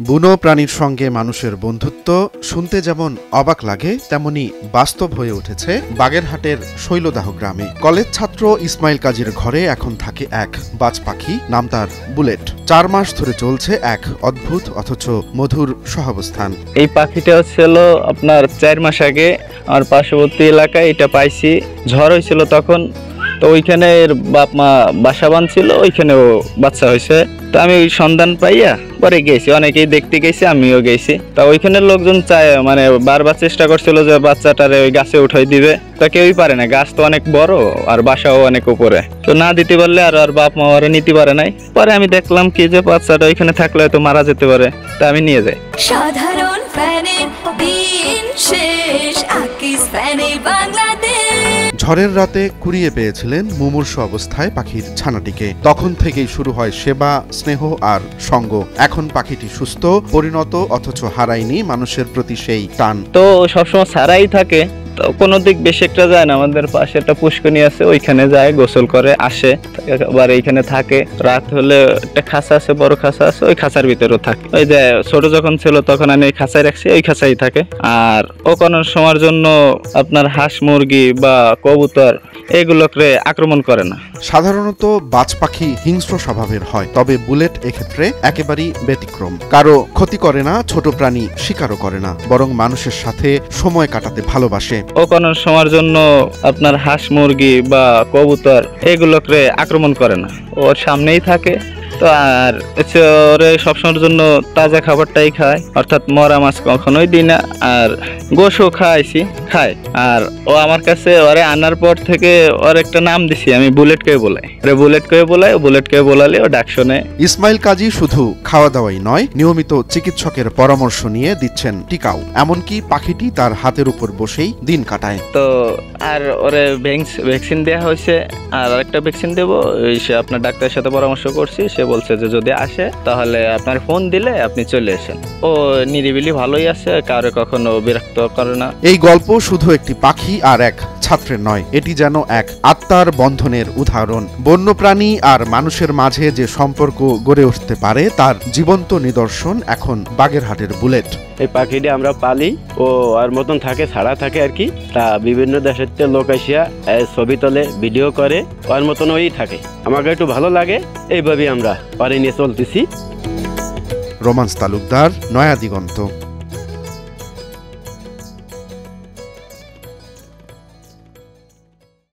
বুনো প্রাণীর সঙ্গে মানুষের বন্ধুত্ব শুনতে যেমন অবাক লাগে তেমনি বাস্তব হয়ে উঠেছে বাগেরহাটের শৈলদাহ গ্রামে। কলেজ ছাত্র ইসমাইল কাজীর ঘরে এখন থাকে এক বাজ পাখি, নাম তার বুলেট। 4 মাস ধরে চলছে এক অদ্ভুত অথচ মধুর সহাবস্থান। এই পাখিটা ছিল আপনার 4 মাস আগে আর পার্শ্ববর্তী এলাকায় এটা পাইছি। ঝড় হয়েছিল তখন, তো ওইখানে বাপ মা বাসা বাঁধছিল, ওইখানেও বাচ্চা হয়েছে। তো আমি ওই সন্ধান পাইয়া পরে গেছি, অনেকেই দেখতে গেছি, আমিও গেছি। তা ওইখানে লোকজন চায় মানে বারবার চেষ্টা করছিল যে বাচ্চাটারে ওই গাছে উঠাই দিবে, তা কেউই পারে না, গাছ তো অনেক বড় আর বাসাও অনেক উপরে, তো না দিতে পারলে আর বাপ মা ওরা নিতে পারে নাই। পরে আমি দেখলাম কি যে বাচ্চাটা ওইখানে থাকলে হয়তো মারা যেতে পারে, তা আমি নিয়ে যাই। সাধারণ ফ্যানের দিন শেষ, আকিস ফ্যানে বাংলাদেশ। ঝড়ের রাতে কুড়িয়ে পেয়েছিলেন মুমূর্ষু অবস্থায় পাখির ছানাটিকে। তখন থেকেই শুরু হয় সেবা, স্নেহ আর সঙ্গ। এখন পাখিটি সুস্থ, পরিণত, অথচ হারায়নি মানুষের প্রতি সেই টান। তো সবসময় ছাড়াই থাকে, তো কোনো দিক বেশি একটা যায় না। আমাদের পাশে একটা পুষ্করণী আছে, ওইখানে যায়, গোসল করে আসে, আবার এইখানে থাকে। রাত হলে একটা খাঁচা আছে, বড় খাঁচা আছে, ওই খাঁচার ভিতরেও থাকে। ওই যে ছোট যখন ছিল তখন আমি ওই খাঁচায় রাখছি, ওই খাঁচাই থাকে। আর ও কোনো সময়ের জন্য আপনার হাঁস মুরগি বা কবুতর এগুলোকে আক্রমণ করে না। সাধারণত বাজ পাখি হিংস্র স্বভাবের হয়, তবে বুলেট এক্ষেত্রে একেবারেই ব্যতিক্রম। কারো ক্ষতি করে না, ছোট প্রাণী শিকারও করে না, বরং মানুষের সাথে সময় কাটাতে ভালোবাসে। ও কোনো সময়ের জন্য আপনার হাঁস মুরগি বা কবুতর এগুলোকে আক্রমণ করে না, ওর সামনেই থাকে। তো আর ওরে সবসময়ের জন্য তাজা খাবারটাই খায়, অর্থাৎ মরা মাছ কখনোই দিই না। আর গোশও খায়। আর ও আমার কাছে ওরে আনার পর থেকে ওর একটা নাম দিছি, আমি বুলেটকে বলাই। বুলেটকে বলালে ও ডাক শোনে। ইসমাইল কাজী শুধু খাওয়া দাওয়াই নয়, নিয়মিত চিকিৎসকের পরামর্শ নিয়ে দিচ্ছেন টিকাও। এমনকি পাখিটি তার হাতের উপর বসেই দিন কাটায়। তো আর ওরে ভ্যাকসিন দেওয়া হয়েছে, আর আরেকটা ভ্যাকসিন দেবো, সে আপনার ডাক্তারের সাথে পরামর্শ করছি। সে বলছে যে যদি আসে তাহলে আপনার ফোন দিলে আপনি চলে আসেন। ও নিরিবিলি ভালোই আছে, কারো কখনো বিরক্ত করে না। এই গল্প শুধু একটি পাখি আর এক ছাত্রের নয়, এটি যেন এক আত্মার বন্ধনের উদাহরণ। বন্যপ্রাণী আর মানুষের মাঝে যে সম্পর্ক গড়ে উঠতে পারে তার জীবন্ত নিদর্শন এখন বাগেরহাটের বুলেট। এই পাখিটি আমরা পালি, ও আর মতন থাকে, ছাড়া থাকে আর কি। তা বিভিন্ন দেশের লোক আসিয়া ছবি তোলে, ভিডিও করে, ওর মতন ওই থাকে। আমাকে একটু ভালো লাগে, এইভাবে আমরা পারি নিয়ে চলতেছি। রোমান্স তালুকদার, নয়া দিগন্ত।